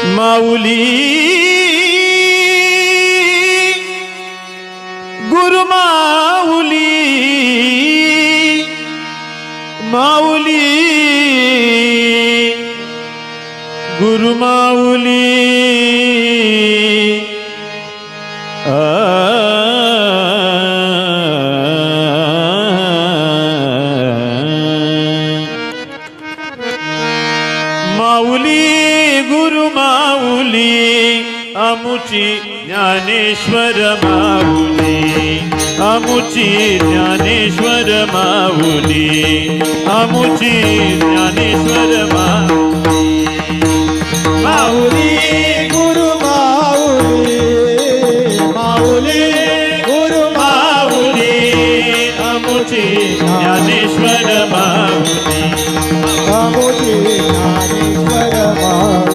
माऊली गुरु माऊली माऊली गुरु माऊली माऊली गुरु माऊली आमुची Dnyaneshwar माऊली आमुची Dnyaneshwar माऊली आमुची Dnyaneshwar माऊली